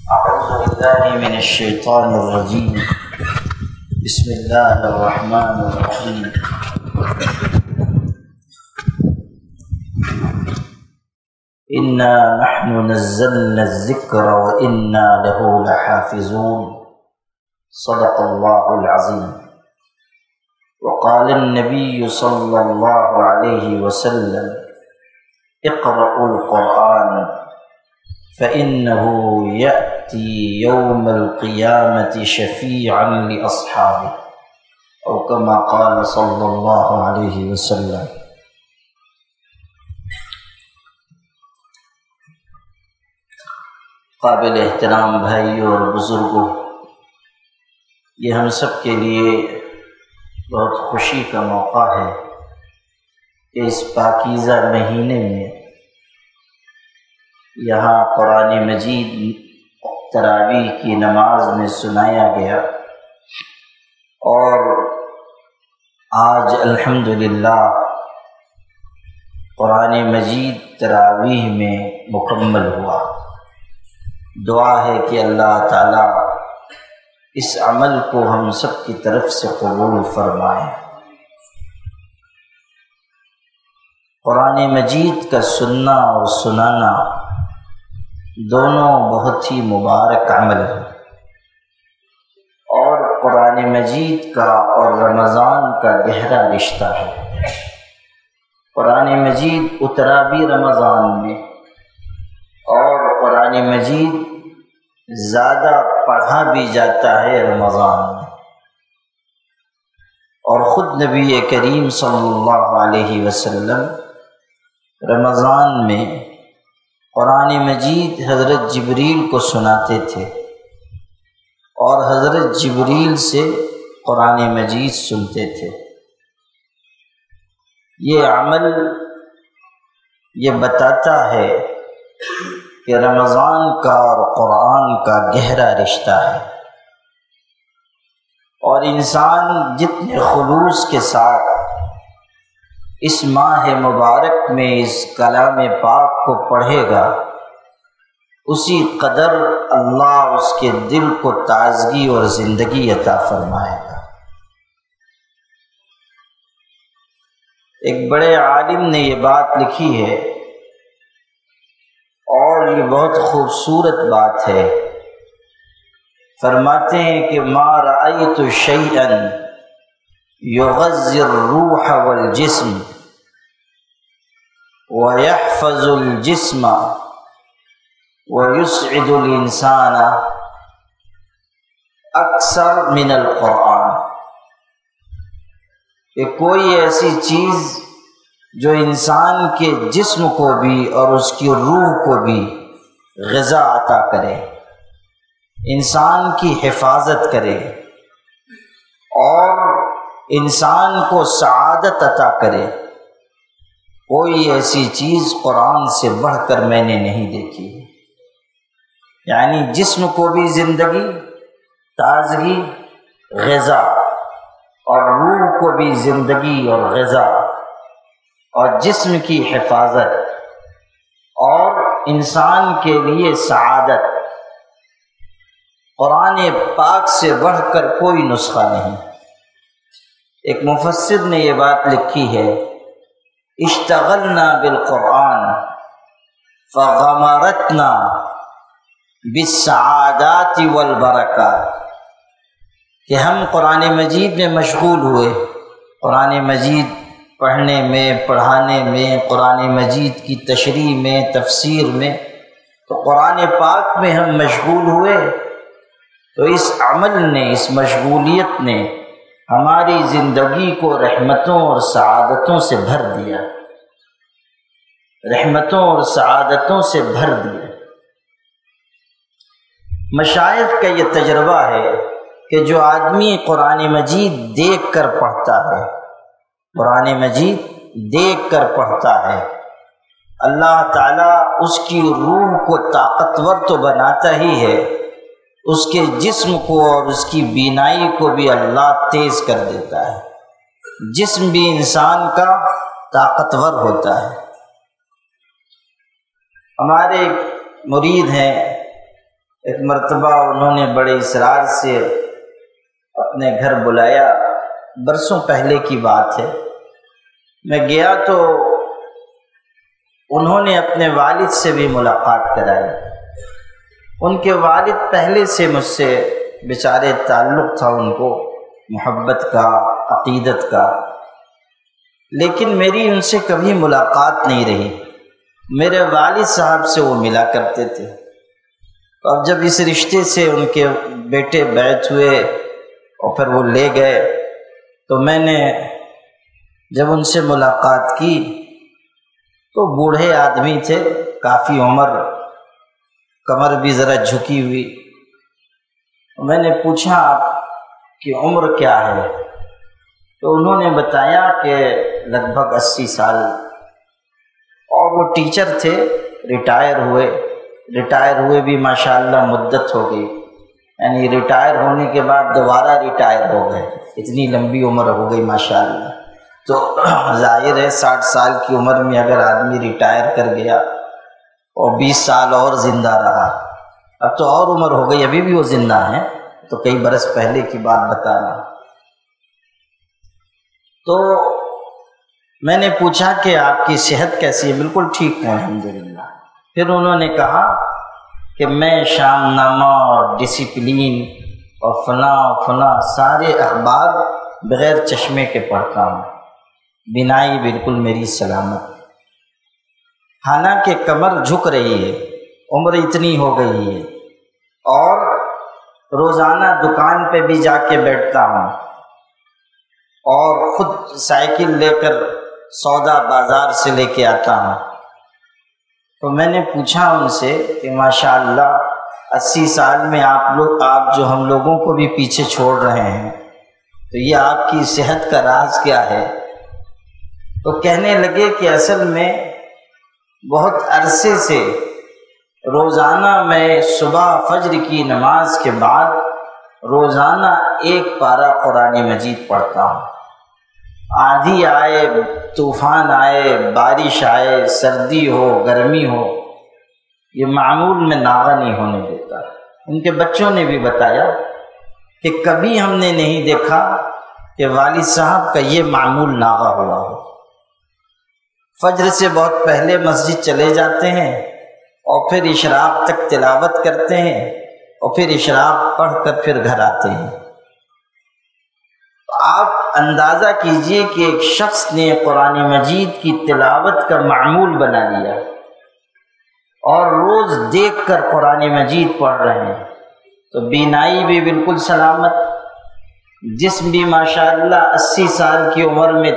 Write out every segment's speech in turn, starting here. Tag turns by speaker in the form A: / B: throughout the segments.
A: أعوذ بالله من الشيطان الرجيم. بسم الله الرحمن الرحيم. إنا نحن نزلنا الذكر وإنا له لحافظون. صدق الله العظيم. وقال النبي صلى الله عليه وسلم: اقرأوا القرآن فإنه يأتي يوم القيامة شفيعا لأصحابه، أو كما قال صلى الله عليه وسلم. قابل احترام بھائیوں اور بزرگوں، یہ ہم سب کے لیے بہت خوشی کا موقع ہے کہ اس پاکیزہ مہینے میں یہاں قرآن مجید تراویح کی نماز میں سنایا گیا، اور آج الحمدللہ قرآن مجید تراویح میں مکمل ہوا۔ دعا ہے کہ اللہ تعالیٰ اس عمل کو ہم سب کی طرف سے قبول فرمائے۔ قرآن مجید کا سننا اور سنانا دونوں بہت ہی مبارک عمل ہے، اور قرآن مجید کا اور رمضان کا گہرا رشتہ ہے۔ قرآن مجید اترا بھی رمضان میں، اور قرآن مجید زیادہ پڑھا بھی جاتا ہے رمضان میں، اور خود نبی کریم صلی اللہ علیہ وسلم رمضان میں قرآن مجید حضرت جبریل کو سناتے تھے، اور حضرت جبریل سے قرآن مجید سنتے تھے۔ یہ عمل یہ بتاتا ہے کہ رمضان کا اور قرآن کا گہرا رشتہ ہے، اور انسان جتنے خلوص کے ساتھ اس ماہ مبارک میں اس کلام پاک کو پڑھے گا، اسی قدر اللہ اس کے دل کو تازگی اور زندگی عطا فرمائے گا۔ ایک بڑے عالم نے یہ بات لکھی ہے، اور یہ بہت خوبصورت بات ہے۔ فرماتے ہیں کہ ما رأیت شیئا یغذی الروح والجسم ويحفظ الجسم ويسعد الانسان اکثر من القرآن، کہ کوئی ایسی چیز جو انسان کے جسم کو بھی اور اس کی روح کو بھی غذا عطا کرے، انسان کی حفاظت کرے، اور انسان کو سعادت عطا کرے، کوئی ایسی چیز قرآن سے بڑھ کر میں نے نہیں دیکھی۔ یعنی جسم کو بھی زندگی، تازگی، غذا، اور روح کو بھی زندگی اور غذا، اور جسم کی حفاظت، اور انسان کے لیے سعادت، قرآن پاک سے بڑھ کر کوئی نسخہ نہیں۔ ایک مفسر نے یہ بات لکھی ہے: اشتغلنا بالقرآن فغمرتنا بالسعادات والبرکات، کہ ہم قرآن مجید میں مشغول ہوئے، قرآن مجید پڑھنے میں، پڑھانے میں، قرآن مجید کی تشریح میں، تفسیر میں، تو قرآن پاک میں ہم مشغول ہوئے، تو اس عمل نے، اس مشغولیت نے ہماری زندگی کو رحمتوں اور سعادتوں سے بھر دیا، رحمتوں اور سعادتوں سے بھر دیا۔ مشائخ کا یہ تجربہ ہے کہ جو آدمی قرآن مجید دیکھ کر پڑھتا ہے، قرآن مجید دیکھ کر پڑھتا ہے، اللہ تعالیٰ اس کی روح کو طاقتور تو بناتا ہی ہے، اس کے جسم کو اور اس کی بینائی کو بھی اللہ تیز کر دیتا ہے، جسم بھی انسان کا طاقتور ہوتا ہے۔ ہمارے مرید ہیں ایک مرتبہ انہوں نے بڑے اصرار سے اپنے گھر بلایا، برسوں پہلے کی بات ہے۔ میں گیا تو انہوں نے اپنے والد سے بھی ملاقات کرائی۔ ان کے والد پہلے سے مجھ سے بیچارے تعلق تھا ان کو، محبت کا، عقیدت کا، لیکن میری ان سے کبھی ملاقات نہیں رہی۔ میرے والد صاحب سے وہ ملا کرتے تھے۔ اب جب اس رشتے سے ان کے بیٹے بیعت ہوئے اور پھر وہ لے گئے تو میں نے جب ان سے ملاقات کی تو بوڑھے آدمی تھے، کافی عمر، کمر بھی ذرا جھکی ہوئی۔ میں نے پوچھا آپ کی عمر کیا ہے؟ تو انہوں نے بتایا کہ لگ بھگ 80 سال، اور وہ ٹیچر تھے، ریٹائر ہوئے بھی ماشاءاللہ مدت ہو گئی، یعنی ریٹائر ہونے کے بعد دوبارہ ریٹائر ہو گئے، اتنی لمبی عمر ہو گئی ماشاءاللہ۔ تو ظاہر ہے 60 سال کی عمر میں اگر آدمی ریٹائر کر گیا اور 20 سال اور زندہ رہا، اب تو اور عمر ہو گئی، ابھی بھی وہ زندہ ہیں، تو کئی برس پہلے کی بات بتا رہا ہوں۔ تو میں نے پوچھا کہ آپ کی صحت کیسی ہے؟ بالکل ٹھیک ہے الحمدللہ۔ پھر انہوں نے کہا کہ میں شام نامہ اور ڈسپلین اور فلاں سارے اخبار بغیر چشمے کے پڑھتا ہوں، بینائی بالکل میری سلامت، حالانکہ کمر جھک رہی ہے، عمر اتنی ہو گئی ہے، اور روزانہ دکان پہ بھی جا کے بیٹھتا ہوں اور خود سائیکل لے کر سودا بازار سے لے کے آتا ہوں۔ تو میں نے پوچھا ان سے کہ ماشاءاللہ 80 سال میں آپ جو ہم لوگوں کو بھی پیچھے چھوڑ رہے ہیں، تو یہ آپ کی صحت کا راز کیا ہے؟ تو کہنے لگے کہ اصل میں بہت عرصے سے روزانہ میں صبح فجر کی نماز کے بعد روزانہ 1 پارہ قرآن مجید پڑھتا ہوں۔ آندھی آئے، طوفان آئے، بارش آئے، سردی ہو، گرمی ہو، یہ معمول میں ناغہ نہیں ہونے دیتا۔ ان کے بچوں نے بھی بتایا کہ کبھی ہم نے نہیں دیکھا کہ والد صاحب کا یہ معمول ناغہ ہوا ہو۔ فجر سے بہت پہلے مسجد چلے جاتے ہیں اور پھر اشراق تک تلاوت کرتے ہیں اور پھر اشراق پڑھ کر پھر گھر آتے ہیں۔ آپ اندازہ کیجئے کہ ایک شخص نے قرآن مجید کی تلاوت کا معمول بنا لیا اور روز دیکھ کر قرآن مجید پڑھ رہے ہیں، تو بینائی بھی بالکل سلامت، جسم بھی ماشاءاللہ 80 سال کی عمر میں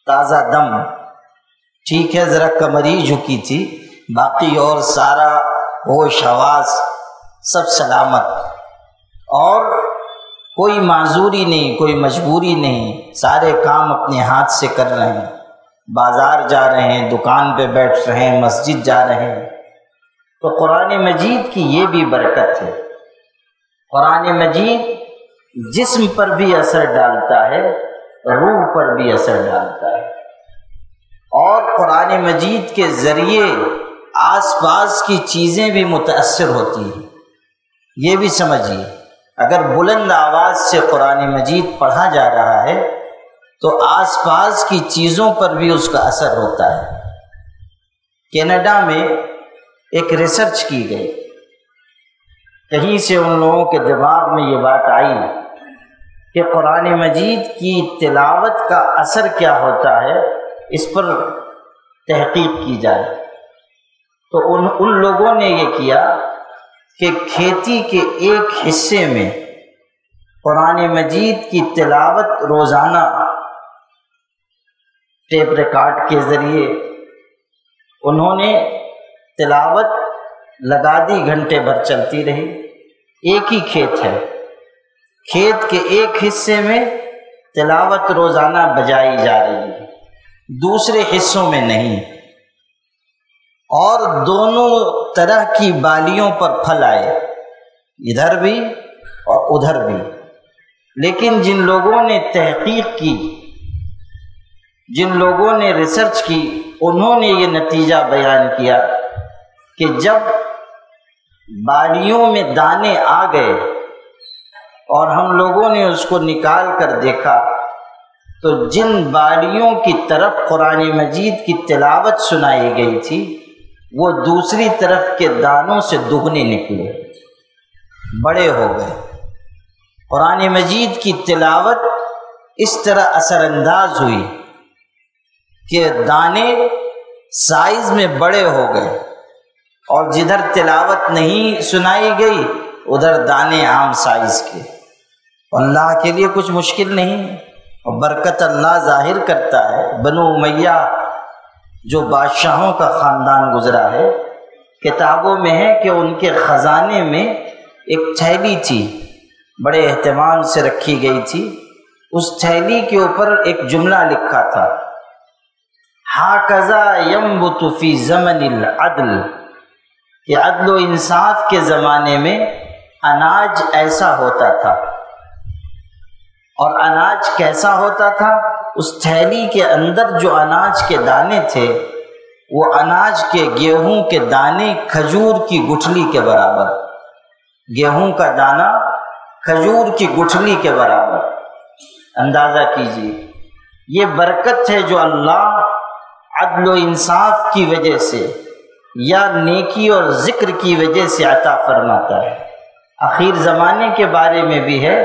A: تازہ دم، ٹھیک ہے ذرا کمر ہی جھکی تھی، باقی اور سارا ہوش حواس سب سلامت، اور کوئی معذوری نہیں، کوئی مجبوری نہیں، سارے کام اپنے ہاتھ سے کر رہے ہیں، بازار جا رہے ہیں، دکان پہ بیٹھ رہے ہیں، مسجد جا رہے ہیں۔ تو قرآن مجید کی یہ بھی برکت ہے، قرآن مجید جسم پر بھی اثر ڈالتا ہے، روح پر بھی اثر ڈالتا ہے، اور قرآن مجید کے ذریعے آس پاس کی چیزیں بھی متاثر ہوتی ہیں۔ یہ بھی سمجھیے، اگر بلند آواز سے قرآن مجید پڑھا جا رہا ہے تو آس پاس کی چیزوں پر بھی اس کا اثر ہوتا ہے۔ کینیڈا میں ایک ریسرچ کی گئی، کہیں سے ان لوگوں کے دماغ میں یہ بات آئی کہ قرآن مجید کی تلاوت کا اثر کیا ہوتا ہے، اس پر تحقیق کی جائے۔ تو ان لوگوں نے یہ کیا کہ کھیتی کے ایک حصے میں قرآن مجید کی تلاوت روزانہ ٹیپ ریکارڈ کے ذریعے انہوں نے تلاوت لگا دی، گھنٹے بھر چلتی رہی۔ ایک ہی کھیت ہے، کھیت کے ایک حصے میں تلاوت روزانہ بجائی جا رہی ہے، دوسرے حصوں میں نہیں، اور دونوں طرح کی بالیوں پر پھل آئے، ادھر بھی اور ادھر بھی۔ لیکن جن لوگوں نے تحقیق کی، جن لوگوں نے ریسرچ کی، انہوں نے یہ نتیجہ بیان کیا کہ جب بالیوں میں دانے آ گئے اور ہم لوگوں نے اس کو نکال کر دیکھا تو جن بالیوں کی طرف قرآن مجید کی تلاوت سنائی گئی تھی وہ دوسری طرف کے دانوں سے دگنے نکلے، بڑے ہو گئے۔ قرآن مجید کی تلاوت اس طرح اثر انداز ہوئی کہ دانے سائز میں بڑے ہو گئے، اور جدھر تلاوت نہیں سنائی گئی ادھر دانے عام سائز کے۔ اللہ کے لیے کچھ مشکل نہیں ہے، اور برکت اللہ ظاہر کرتا ہے۔ بنو امیہ جو بادشاہوں کا خاندان گزرا ہے، کتابوں میں ہے کہ ان کے خزانے میں ایک تھیلی تھی، بڑے اہتمام سے رکھی گئی تھی۔ اس تھیلی کے اوپر ایک جملہ لکھا تھا، ہاکذا ینبت فی زمن العدل، کہ عدل و انصاف کے زمانے میں اناج ایسا ہوتا تھا۔ اور اناج کیسا ہوتا تھا؟ اس تھیلی کے اندر جو اناج کے دانے تھے وہ اناج کے گیہوں کے دانے کھجور کی گٹھلی کے برابر، گیہوں کا دانہ کھجور کی گٹھلی کے برابر۔ اندازہ کیجیے، یہ برکت ہے جو اللہ عدل و انصاف کی وجہ سے یا نیکی اور ذکر کی وجہ سے عطا فرماتا ہے۔ آخر زمانے کے بارے میں بھی ہے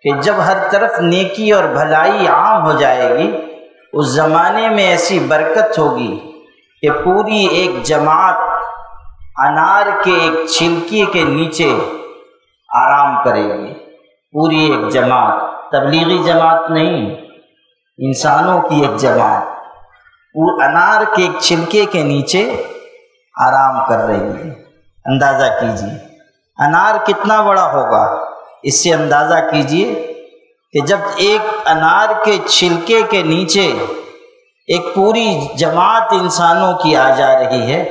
A: کہ جب ہر طرف نیکی اور بھلائی عام ہو جائے گی، اس زمانے میں ایسی برکت ہوگی کہ پوری ایک جماعت انار کے ایک چھلکے کے نیچے آرام کرے گی۔ پوری ایک جماعت، تبلیغی جماعت نہیں، انسانوں کی ایک جماعت انار کے ایک چھلکے کے نیچے آرام کر رہی ہے۔ اندازہ کیجیے انار کتنا بڑا ہوگا، اس سے اندازہ کیجیے کہ جب ایک انار کے چھلکے کے نیچے ایک پوری جماعت انسانوں کی آ جا رہی ہے،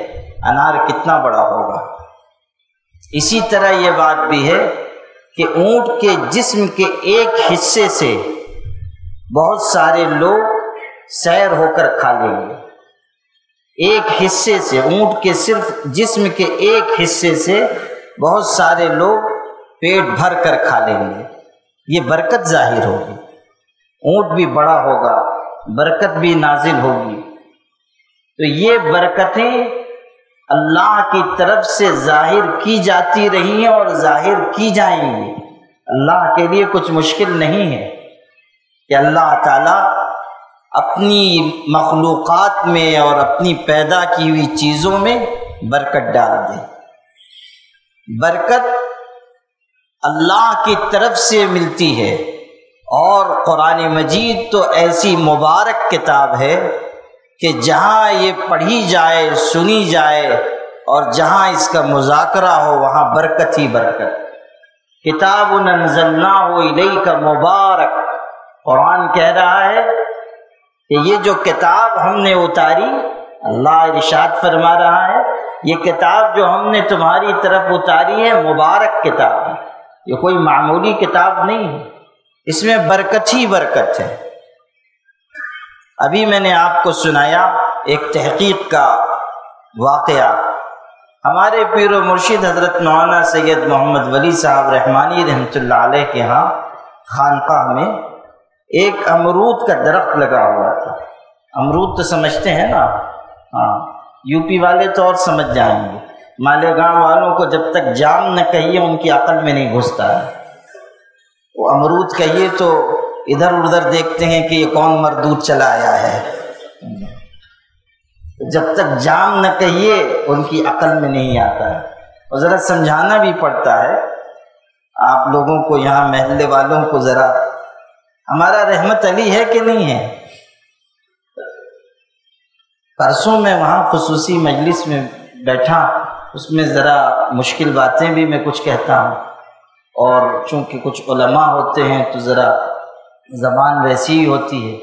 A: انار کتنا بڑا ہوگا۔ اسی طرح یہ بات بھی ہے کہ اونٹ کے جسم کے ایک حصے سے بہت سارے لوگ سیر ہو کر کھا لیں گے۔ ایک حصے سے، اونٹ کے صرف جسم کے ایک حصے سے بہت سارے لوگ پیٹ بھر کر کھا لیں گے۔ یہ برکت ظاہر ہوگی، اونٹ بھی بڑا ہوگا، برکت بھی نازل ہوگی۔ تو یہ برکتیں اللہ کی طرف سے ظاہر کی جاتی رہی ہیں اور ظاہر کی جائیں گی۔ اللہ کے لیے کچھ مشکل نہیں ہے کہ اللہ تعالیٰ اپنی مخلوقات میں اور اپنی پیدا کی ہوئی چیزوں میں برکت ڈال دے۔ برکت اللہ کی طرف سے ملتی ہے، اور قرآن مجید تو ایسی مبارک کتاب ہے کہ جہاں یہ پڑھی جائے، سنی جائے اور جہاں اس کا مذاکرہ ہو وہاں برکت ہی برکت۔ کتاب انزلناہ الیک مبارک، قرآن کہہ رہا ہے کہ یہ جو کتاب ہم نے اتاری، اللہ ارشاد فرما رہا ہے یہ کتاب جو ہم نے تمہاری طرف اتاری ہے مبارک کتاب ہے، یہ کوئی معمولی کتاب نہیں ہے، اس میں برکت ہی برکت ہے۔ ابھی میں نے آپ کو سنایا ایک تحقیق کا واقعہ۔ ہمارے پیر و مرشد حضرت مولانا سید محمد ولی صاحب رحمانی رحمۃ اللہ علیہ کے ہاں خانقاہ میں ایک امرود کا درخت لگا ہوا تھا۔ امرود تو سمجھتے ہیں نا، ہاں، یو پی والے تو اور سمجھ جائیں گے، مالیگاؤں والوں کو جب تک جام نہ کہیے ان کی عقل میں نہیں گھستا ہے۔ وہ امرود کہیے تو ادھر ادھر دیکھتے ہیں کہ یہ کون مردود چلا آیا ہے، جب تک جام نہ کہیے ان کی عقل میں نہیں آتا ہے، اور ذرا سمجھانا بھی پڑتا ہے آپ لوگوں کو، یہاں محلے والوں کو ذرا ہمارا رحمت علی ہے کہ نہیں ہے۔ پرسوں میں وہاں خصوصی مجلس میں بیٹھا، اس میں ذرا مشکل باتیں بھی میں کچھ کہتا ہوں، اور چونکہ کچھ علماء ہوتے ہیں تو ذرا زبان ویسی ہی ہوتی ہے،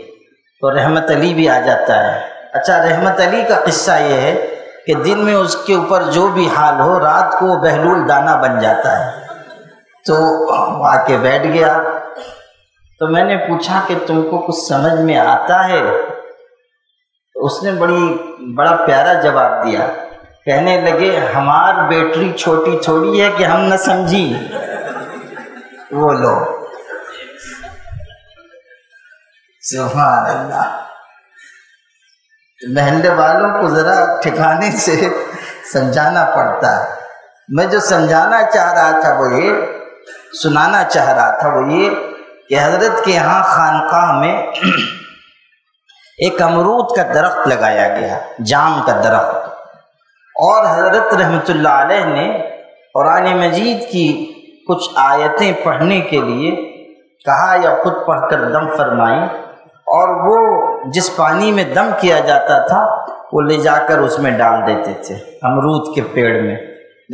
A: تو رحمت علی بھی آ جاتا ہے۔ اچھا، رحمت علی کا قصہ یہ ہے کہ دن میں اس کے اوپر جو بھی حال ہو، رات کو بہلول دانہ بن جاتا ہے۔ تو آ کے بیٹھ گیا، تو میں نے پوچھا کہ تم کو کچھ سمجھ میں آتا ہے؟ تو اس نے بڑا پیارا جواب دیا کہنے لگے ہمار بیٹری چھوٹی تھوڑی ہے کہ ہم نہ سمجھی وہ لوگ. سبحان اللہ. محلے والوں کو ذرا ٹھکانے سے سمجھانا پڑتا ہے. میں جو سمجھانا چاہ رہا تھا وہ یہ, سنانا چاہ رہا تھا وہ یہ کہ حضرت کے یہاں خانقاہ میں ایک امرود کا درخت لگایا گیا, جام کا درخت, اور حضرت رحمۃ اللہ علیہ نے قرآن مجید کی کچھ آیتیں پڑھنے کے لیے کہا یا خود پڑھ کر دم فرمائیں, اور وہ جس پانی میں دم کیا جاتا تھا وہ لے جا کر اس میں ڈال دیتے تھے امرود کے پیڑ میں.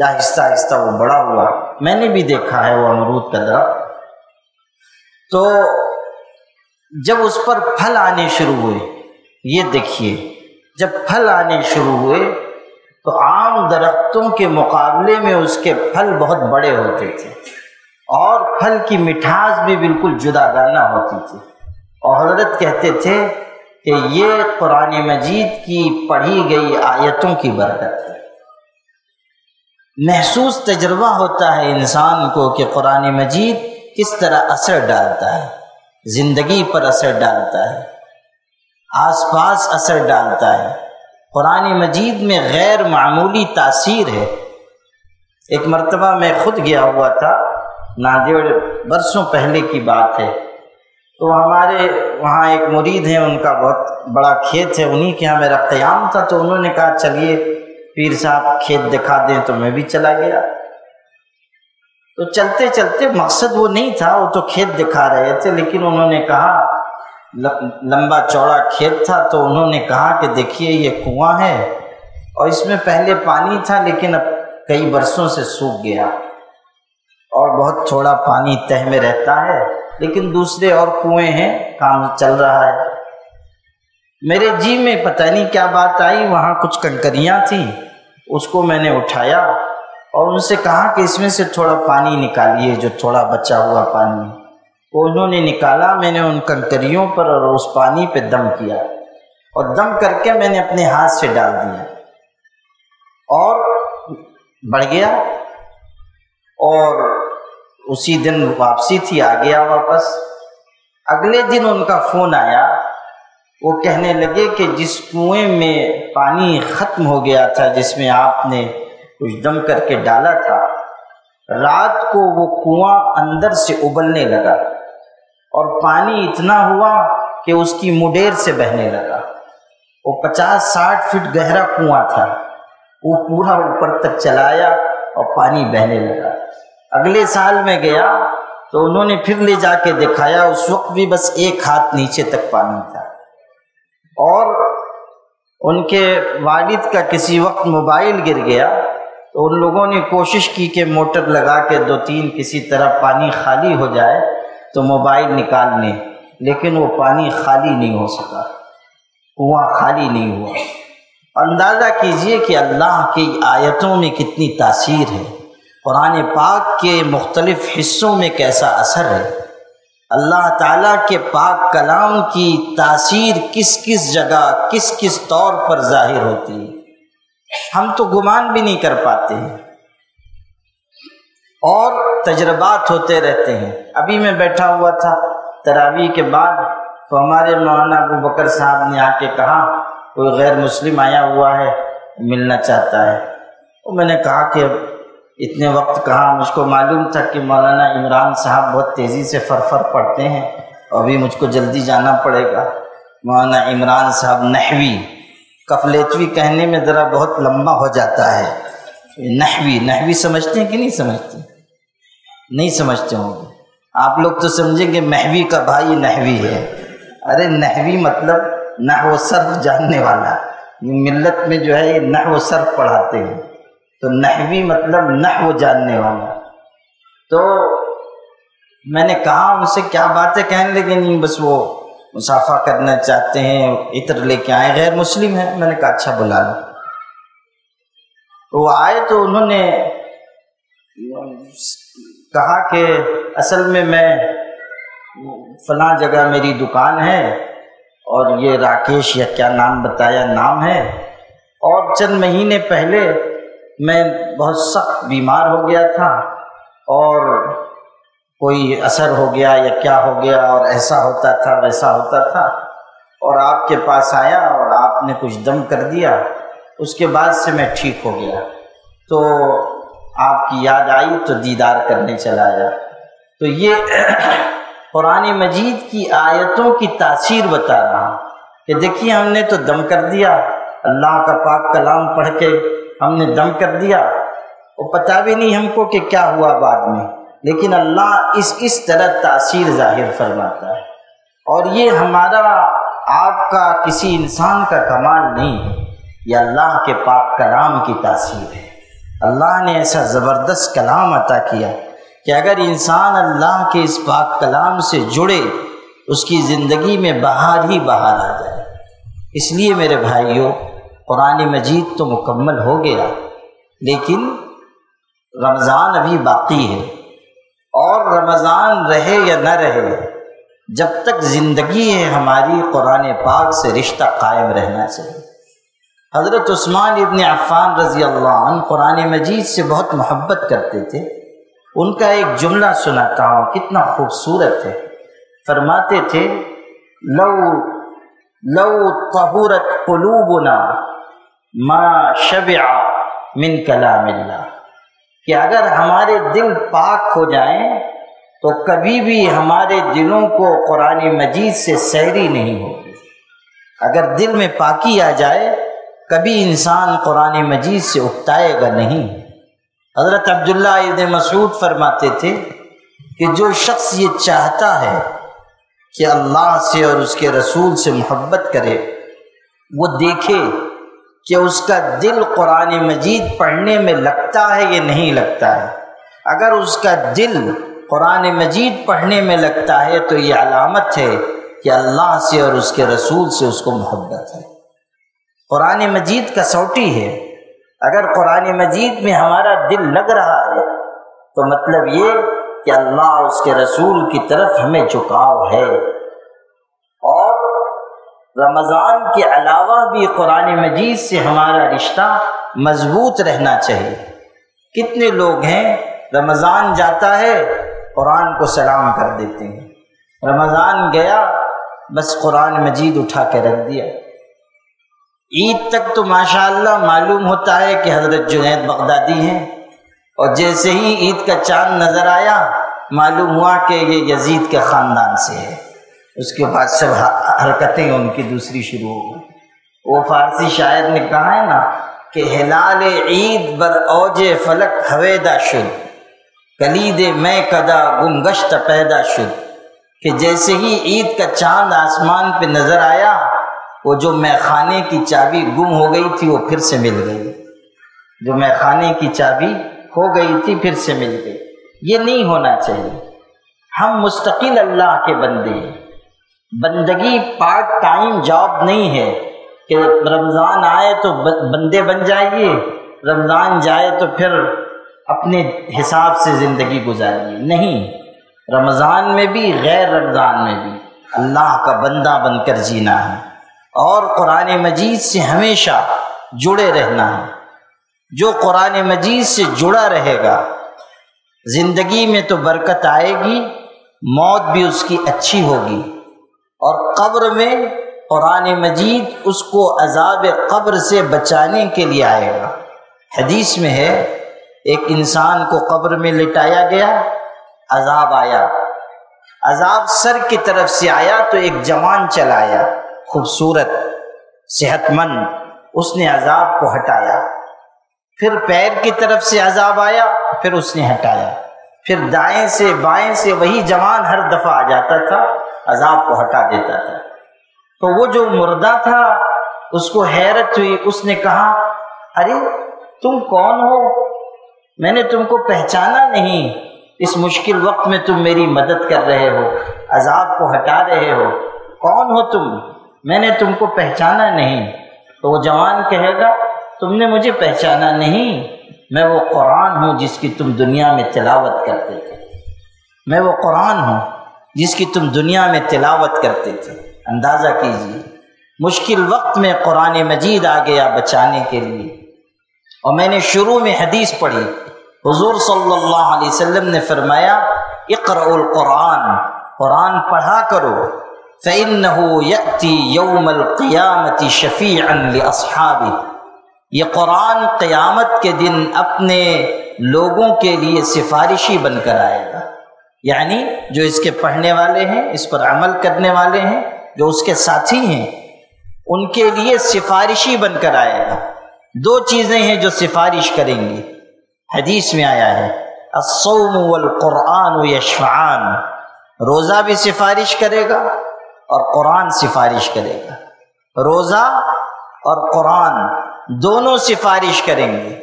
A: آہستہ آہستہ وہ بڑا ہوا, میں نے بھی دیکھا ہے وہ امرود کا درخت. تو جب اس پر پھل آنے شروع ہوئے, یہ دیکھیے جب پھل آنے شروع ہوئے تو عام درختوں کے مقابلے میں اس کے پھل بہت بڑے ہوتے تھے, اور پھل کی مٹھاس بھی بالکل جداگانہ ہوتی تھی. اور حضرت کہتے تھے کہ یہ قرآن مجید کی پڑھی گئی آیتوں کی برکت ہے. محسوس تجربہ ہوتا ہے انسان کو کہ قرآن مجید کس طرح اثر ڈالتا ہے, زندگی پر اثر ڈالتا ہے, آس پاس اثر ڈالتا ہے. قرآن مجید میں غیر معمولی تاثیر ہے. ایک مرتبہ میں خود گیا ہوا تھا ناندیڑ, برسوں پہلے کی بات ہے. تو ہمارے وہاں ایک مرید ہیں, ان کا بہت بڑا کھیت ہے, انہی کے یہاں میرا قیام تھا. تو انہوں نے کہا چلیے پیر صاحب کھیت دکھا دیں, تو میں بھی چلا گیا. تو چلتے چلتے, مقصد وہ نہیں تھا, وہ تو کھیت دکھا رہے تھے, لیکن انہوں نے کہا, لمبا چوڑا کھیت تھا, تو انہوں نے کہا کہ دیکھیے یہ کنواں ہے اور اس میں پہلے پانی تھا لیکن اب کئی برسوں سے سوکھ گیا اور بہت تھوڑا پانی تہ میں رہتا ہے, لیکن دوسرے اور کنویں ہیں, کام چل رہا ہے. میرے جی میں پتہ نہیں کیا بات آئی, وہاں کچھ کنکریاں تھیں, اس کو میں نے اٹھایا اور ان سے کہا کہ اس میں سے تھوڑا پانی نکالیے, جو تھوڑا بچا ہوا پانی. وہ انہوں نے نکالا, میں نے ان کنکریوں پر اور اس پانی پہ دم کیا, اور دم کر کے میں نے اپنے ہاتھ سے ڈال دیا اور بڑھ گیا. اور اسی دن واپسی تھی, آ گیا واپس. اگلے دن ان کا فون آیا, وہ کہنے لگے کہ جس کنویں میں پانی ختم ہو گیا تھا, جس میں آپ نے کچھ دم کر کے ڈالا تھا, رات کو وہ کنواں اندر سے ابلنے لگا اور پانی اتنا ہوا کہ اس کی مڈیر سے بہنے لگا. وہ 50-60 فٹ گہرا کنواں تھا, وہ پورا اوپر تک چلایا اور پانی بہنے لگا. اگلے سال میں گیا تو انہوں نے پھر لے جا کے دکھایا, اس وقت بھی بس ایک ہاتھ نیچے تک پانی تھا. اور ان کے والد کا کسی وقت موبائل گر گیا, تو ان لوگوں نے کوشش کی کہ موٹر لگا کے 2-3 کسی طرح پانی خالی ہو جائے تو موبائل نکال لیں, لیکن وہ پانی خالی نہیں ہو سکا, کنواں خالی نہیں ہوا. اندازہ کیجئے کہ اللہ کی آیتوں میں کتنی تاثیر ہے, قرآن پاک کے مختلف حصوں میں کیسا اثر ہے, اللہ تعالیٰ کے پاک کلام کی تاثیر کس کس جگہ کس کس طور پر ظاہر ہوتی ہے, ہم تو گمان بھی نہیں کر پاتے ہیں. اور تجربات ہوتے رہتے ہیں. ابھی میں بیٹھا ہوا تھا تراویح کے بعد, تو ہمارے مولانا ابو بکر صاحب نے آ کے کہا کوئی غیر مسلم آیا ہوا ہے, ملنا چاہتا ہے. تو میں نے کہا کہ اب اتنے وقت کہاں, مجھ کو معلوم تھا کہ مولانا عمران صاحب بہت تیزی سے فرفر پڑھتے ہیں اور ابھی مجھ کو جلدی جانا پڑے گا. مولانا عمران صاحب نحوی, کفلیتوی کہنے میں ذرا بہت لمبا ہو جاتا ہے. نحوی سمجھتے ہیں کہ نہیں سمجھتے؟ نہیں سمجھتے ہوں گے آپ لوگ, تو سمجھیں گے مہوی کا بھائی نحوی ہے. ارے نحوی مطلب نحو صرف جاننے والا, ملت میں جو ہے یہ نحو صرف پڑھاتے ہیں, تو نحوی مطلب نحو جاننے والا. تو میں نے کہا ان سے کیا بات ہے, کہنے لگے نہیں بس وہ مصافحہ کرنا چاہتے ہیں, عطر لے کے آئے, غیر مسلم ہیں. میں نے کہا اچھا بلا لو. وہ آئے تو انہوں نے کہا کہ اصل میں فلاں جگہ میری دکان ہے اور یہ راکیش یا کیا نام بتایا نام ہے, اور چند مہینے پہلے میں بہت سخت بیمار ہو گیا تھا اور کوئی اثر ہو گیا یا کیا ہو گیا، اور ایسا ہوتا تھا ویسا ہوتا تھا، اور آپ کے پاس آیا اور آپ نے کچھ دم کر دیا، اس کے بعد سے میں ٹھیک ہو گیا۔ تو آپ کی یاد آئی تو دیدار کرنے چلا آیا۔ تو یہ قرآن مجید کی آیتوں کی تاثیر بتا رہا ہوں کہ دیکھیے ہم نے تو دم کر دیا، اللہ کا پاک کلام پڑھ کے ہم نے دم کر دیا، وہ پتہ بھی نہیں ہم کو کہ کیا ہوا بعد میں، لیکن اللہ اس طرح تاثیر ظاہر فرماتا ہے۔ اور یہ ہمارا آپ کا کسی انسان کا کمال نہیں ہے، یہ اللہ کے پاک کلام کی تاثیر ہے۔ اللہ نے ایسا زبردست کلام عطا کیا کہ اگر انسان اللہ کے اس پاک کلام سے جڑے اس کی زندگی میں بہار ہی بہار آ جائے۔ اس لیے میرے بھائیوں، قرآن مجید تو مکمل ہو گیا، لیکن رمضان ابھی باقی ہے، اور رمضان رہے یا نہ رہے، جب تک زندگی ہے ہماری قرآن پاک سے رشتہ قائم رہنا چاہیے۔ حضرت عثمان ابن عفان رضی اللہ عنہ قرآن مجید سے بہت محبت کرتے تھے۔ ان کا ایک جملہ سناتا ہوں، کتنا خوبصورت ہے۔ فرماتے تھے لو طہورت قلوبنا ما شبع من کلام اللہ، کہ اگر ہمارے دل پاک ہو جائیں تو کبھی بھی ہمارے دلوں کو قرآن مجید سے سیری نہیں ہوگی۔ اگر دل میں پاکی آ جائے کبھی انسان قرآن مجید سے اکتائے گا نہیں۔ حضرت عبداللہ ابن مسعود فرماتے تھے کہ جو شخص یہ چاہتا ہے کہ اللہ سے اور اس کے رسول سے محبت کرے، وہ دیکھے کہ اس کا دل قرآن مجید پڑھنے میں لگتا ہے یا نہیں لگتا ہے۔ اگر اس کا دل قرآن مجید پڑھنے میں لگتا ہے تو یہ علامت ہے کہ اللہ سے اور اس کے رسول سے اس کو محبت ہے۔ قرآن مجید کسوٹی ہے، اگر قرآن مجید میں ہمارا دل لگ رہا ہے تو مطلب یہ کہ اللہ اس کے رسول کی طرف ہمیں جھکاؤ ہے۔ اور رمضان کے علاوہ بھی قرآن مجید سے ہمارا رشتہ مضبوط رہنا چاہیے۔ کتنے لوگ ہیں رمضان جاتا ہے قرآن کو سلام کر دیتے ہیں، رمضان گیا بس قرآن مجید اٹھا کے رکھ دیا۔ عید تک تو ماشاءاللہ معلوم ہوتا ہے کہ حضرت جنید بغدادی ہیں، اور جیسے ہی عید کا چاند نظر آیا معلوم ہوا کہ یہ یزید کے خاندان سے ہے، اس کے بعد سب حرکتیں ان کی دوسری شروع ہو گئی۔ وہ فارسی شاعر نے کہا ہے نا کہ ہلال عید بر اوج فلک ہویدا شد، کلید میں کدا گمگشت پیدا شد، کہ جیسے ہی عید کا چاند آسمان پہ نظر آیا وہ جو میخانے کی چابی گم ہو گئی تھی وہ پھر سے مل گئی، جو میخانے کی چابی کھو گئی تھی پھر سے مل گئی۔ یہ نہیں ہونا چاہیے۔ ہم مستقل اللہ کے بندے ہیں، بندگی پارٹ ٹائم جاب نہیں ہے کہ رمضان آئے تو بندے بن جائیے، رمضان جائے تو پھر اپنے حساب سے زندگی گزاریے۔ نہیں، رمضان میں بھی غیر رمضان میں بھی اللہ کا بندہ بن کر جینا ہے، اور قرآن مجید سے ہمیشہ جڑے رہنا ہے۔ جو قرآن مجید سے جڑا رہے گا زندگی میں تو برکت آئے گی، موت بھی اس کی اچھی ہوگی، اور قبر میں قرآن مجید اس کو عذاب قبر سے بچانے کے لیے آئے گا۔ حدیث میں ہے ایک انسان کو قبر میں لٹایا گیا، عذاب آیا، عذاب سر کی طرف سے آیا تو ایک جوان چلا آیا، خوبصورت صحت مند، اس نے عذاب کو ہٹایا۔ پھر پیر کی طرف سے عذاب آیا، پھر اس نے ہٹایا۔ پھر دائیں سے بائیں سے وہی جوان ہر دفعہ آ جاتا تھا، عذاب کو ہٹا دیتا تھا۔ تو وہ جو مردہ تھا اس کو حیرت ہوئی، اس نے کہا ارے تم کون ہو؟ میں نے تم کو پہچانا نہیں، اس مشکل وقت میں تم میری مدد کر رہے ہو، عذاب کو ہٹا رہے ہو، کون ہو تم؟ میں نے تم کو پہچانا نہیں۔ تو وہ جوان کہے گا تم نے مجھے پہچانا نہیں، میں وہ قرآن ہوں جس کی تم دنیا میں تلاوت کرتے تھے، میں وہ قرآن ہوں جس کی تم دنیا میں تلاوت کرتے تھے۔ اندازہ کیجیے مشکل وقت میں قرآن مجید آ گیا بچانے کے لیے۔ اور میں نے شروع میں حدیث پڑھی، حضور صلی اللہ علیہ وسلم نے فرمایا اقرأوا القرآن، قرآن پڑھا کرو، فإنه يأتي يوم القیامة شفیعا لأصحابه، یہ قرآن قیامت کے دن اپنے لوگوں کے لیے سفارشی بن کر آئے گا، یعنی جو اس کے پڑھنے والے ہیں، اس پر عمل کرنے والے ہیں، جو اس کے ساتھی ہیں، ان کے لیے سفارشی بن کر آئے گا۔ دو چیزیں ہیں جو سفارش کریں گی، حدیث میں آیا ہے الصوم والقرآن یشفعان، روزہ بھی سفارش کرے گا اور قرآن سفارش کرے گا۔ روزہ اور قرآن دونوں سفارش کریں گے۔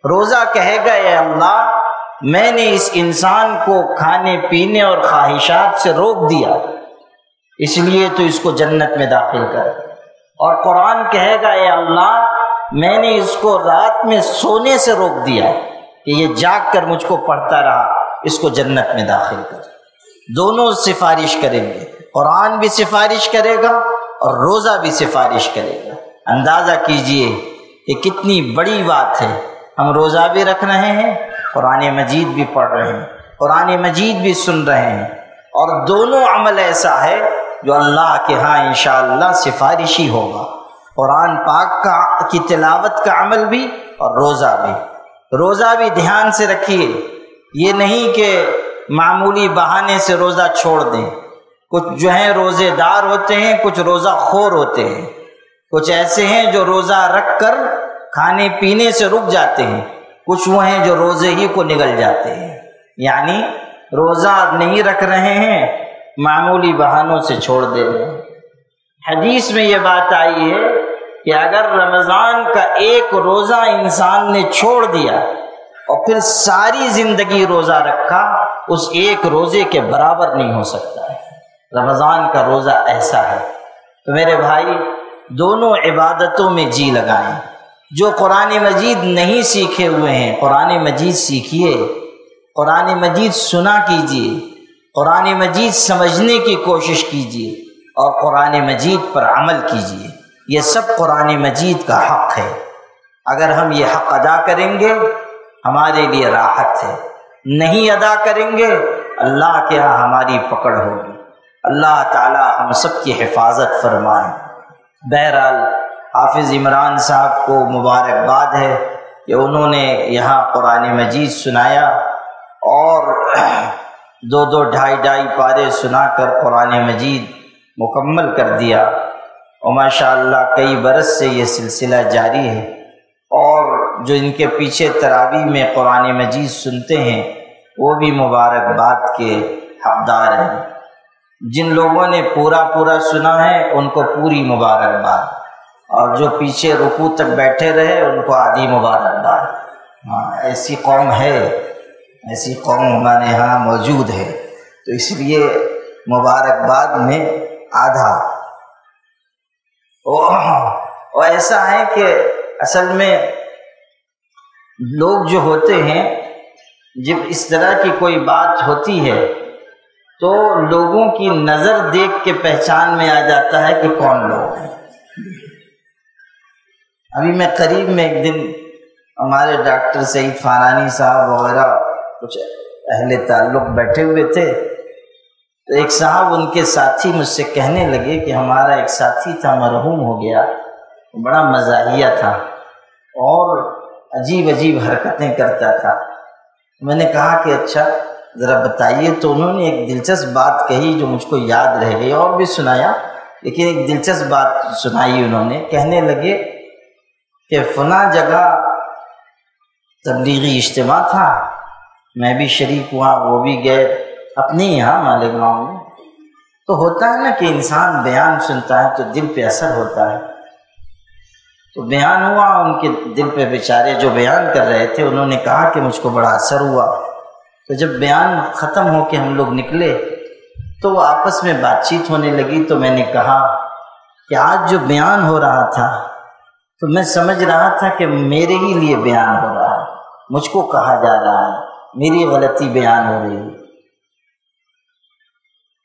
A: روزہ کہے گا اے اللہ میں نے اس انسان کو کھانے پینے اور خواہشات سے روک دیا، اس لیے تو اس کو جنت میں داخل کر۔ اور قرآن کہے گا اے اللہ میں نے اس کو رات میں سونے سے روک دیا کہ یہ جاگ کر مجھ کو پڑھتا رہا، اس کو جنت میں داخل کر۔ دونوں سفارش کریں گے، قرآن بھی سفارش کرے گا اور روزہ بھی سفارش کرے گا۔ اندازہ کیجئے کہ کتنی بڑی بات ہے، ہم روزہ بھی رکھ رہے ہیں، قرآن مجید بھی پڑھ رہے ہیں، قرآن مجید بھی سن رہے ہیں، اور دونوں عمل ایسا ہے جو اللہ کے ہاں انشاءاللہ سفارشی ہوگا۔ قرآن پاک کی تلاوت کا عمل بھی اور روزہ بھی۔ روزہ بھی دھیان سے رکھیے، یہ نہیں کہ معمولی بہانے سے روزہ چھوڑ دیں۔ کچھ جو ہیں روزے دار ہوتے ہیں، کچھ روزہ خور ہوتے ہیں، کچھ ایسے ہیں جو روزہ رکھ کر کھانے پینے سے رک جاتے ہیں، کچھ وہ ہیں جو روزے ہی کو نگل جاتے ہیں، یعنی روزہ نہیں رکھ رہے ہیں، معمولی بہانوں سے چھوڑ دے رہے ہیں۔ حدیث میں یہ بات آئی ہے کہ اگر رمضان کا ایک روزہ انسان نے چھوڑ دیا اور پھر ساری زندگی روزہ رکھا، اس ایک روزے کے برابر نہیں ہو سکتا ہے۔ رمضان کا روزہ ایسا ہے۔ تو میرے بھائی دونوں عبادتوں میں جی لگائیں۔ جو قرآن مجید نہیں سیکھے ہوئے ہیں قرآن مجید سیکھیے، قرآن مجید سنا کیجیے، قرآن مجید سمجھنے کی کوشش کیجیے اور قرآن مجید پر عمل کیجیے۔ یہ سب قرآن مجید کا حق ہے۔ اگر ہم یہ حق ادا کریں گے ہمارے لیے راحت ہے، نہیں ادا کریں گے اللہ کے ہاں ہماری پکڑ ہوگی۔ اللہ تعالی ہم سب کی حفاظت فرمائے۔ بہرحال حافظ عمران صاحب کو مبارکباد ہے کہ انہوں نے یہاں قرآن مجید سنایا اور 2 ڈھائی پارے سنا کر قرآن مجید مکمل کر دیا، اور ماشاءاللہ کئی برس سے یہ سلسلہ جاری ہے، اور جو ان کے پیچھے تراویح میں قرآن مجید سنتے ہیں وہ بھی مبارکباد کے حقدار ہیں۔ جن لوگوں نے پورا سنا ہے ان کو پوری مبارکباد، اور جو پیچھے رکوع تک بیٹھے رہے ان کو آدھی مبارکباد۔ ایسی قوم ہے، ایسی قوم ہمارے ہاں موجود ہے، تو اس لیے مبارکباد میں آدھا۔ اور ایسا ہے کہ اصل میں لوگ جو ہوتے ہیں جب اس طرح کی کوئی بات ہوتی ہے تو لوگوں کی نظر دیکھ کے پہچان میں آ جاتا ہے کہ کون لوگ ہیں۔ ابھی میں قریب میں ایک دن ہمارے ڈاکٹر سعید فارانی صاحب وغیرہ کچھ اہل تعلق بیٹھے ہوئے تھے، تو ایک صاحب ان کے ساتھی مجھ سے کہنے لگے کہ ہمارا ایک ساتھی تھا مرحوم ہو گیا، بڑا مزاحیہ تھا اور عجیب حرکتیں کرتا تھا۔ میں نے کہا کہ اچھا ذرا بتائیے، تو انہوں نے ایک دلچسپ بات کہی جو مجھ کو یاد رہ گئی، اور بھی سنایا لیکن ایک دلچسپ بات سنائی انہوں نے۔ کہنے لگے کہ فلاں جگہ تبلیغی اجتماع تھا، میں بھی شریک ہوا، وہ بھی گئے اپنے یہاں مالیگاؤں میں۔ تو ہوتا ہے نا کہ انسان بیان سنتا ہے تو دل پہ اثر ہوتا ہے، تو بیان ہوا ان کے دل پہ، بیچارے جو بیان کر رہے تھے انہوں نے کہا کہ مجھ کو بڑا اثر ہوا۔ تو جب بیان ختم ہو کے ہم لوگ نکلے تو وہ آپس میں بات چیت ہونے لگی، تو میں نے کہا کہ آج جو بیان ہو رہا تھا تو میں سمجھ رہا تھا کہ میرے ہی لیے بیان ہو رہا ہے، مجھ کو کہا جا رہا ہے، میری غلطی بیان ہو رہی ہے۔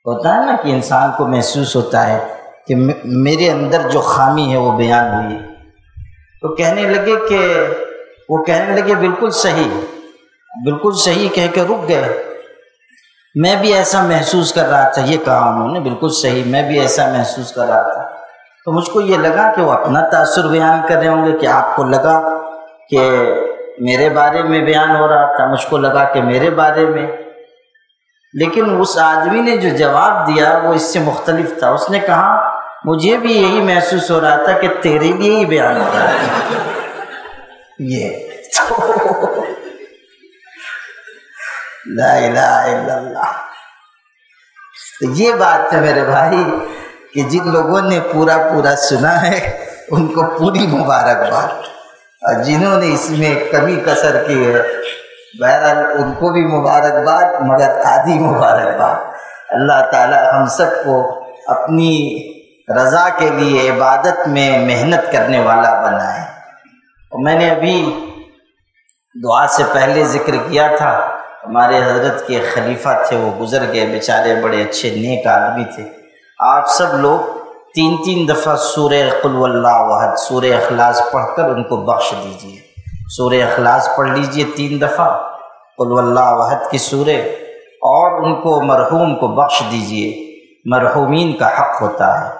A: ہوتا ہے نا کہ انسان کو محسوس ہوتا ہے کہ میرے اندر جو خامی ہے وہ بیان ہوئی ہے۔ تو وہ کہنے لگے بالکل صحیح کہہ کے رک گئے۔ میں بھی ایسا محسوس کر رہا تھا، یہ کہا انہوں نے، بالکل صحیح، میں بھی ایسا محسوس کر رہا تھا۔ تو مجھ کو یہ لگا کہ وہ اپنا تاثر بیان کر رہے ہوں گے، کہ آپ کو لگا کہ میرے بارے میں بیان ہو رہا تھا، مجھ کو لگا کہ میرے بارے میں۔ لیکن اس آدمی نے جو جواب دیا وہ اس سے مختلف تھا۔ اس نے کہا مجھے بھی یہی محسوس ہو رہا تھا کہ تیرے لیے ہی بیان ہو رہا تھا یہ۔ لا الہ الا اللہ۔ تو یہ بات ہے میرے بھائی کہ جن لوگوں نے پورا سنا ہے ان کو پوری مبارکباد، اور جنہوں نے اس میں کمی کسر کی ہے بہرحال ان کو بھی مبارکباد، مگر آدھی مبارکباد۔ اللہ تعالی ہم سب کو اپنی رضا کے لیے عبادت میں محنت کرنے والا بنائے۔ اور میں نے ابھی دعا سے پہلے ذکر کیا تھا، ہمارے حضرت کے خلیفہ تھے، وہ گزر گئے بیچارے، بڑے اچھے نیک آدمی تھے۔ آپ سب لوگ 3 دفعہ سورہ قل واللہ احد، سورہ اخلاص پڑھ کر ان کو بخش دیجئے۔ سورہ اخلاص پڑھ لیجئے 3 دفعہ، قل واللہ احد کی سورہ، اور ان کو مرحوم کو بخش دیجئے، مرحومین کا حق ہوتا ہے۔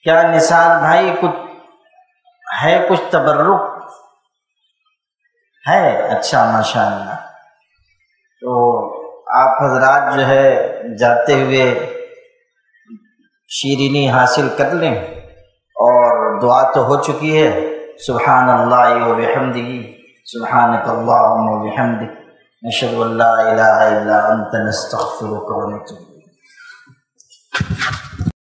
A: کیا نثار بھائی کچھ تبرک ہے؟ اچھا ماشاءاللہ۔ تو آپ حضرات جو ہے جاتے ہوئے شیرینی حاصل کر لیں، اور دعا تو ہو چکی ہے۔ سبحان اللہ و بحمدہ، سبحانک اللہم و بحمدک، نشہد ان لا الہ الا انت، نستغفرک و نتوب الیک۔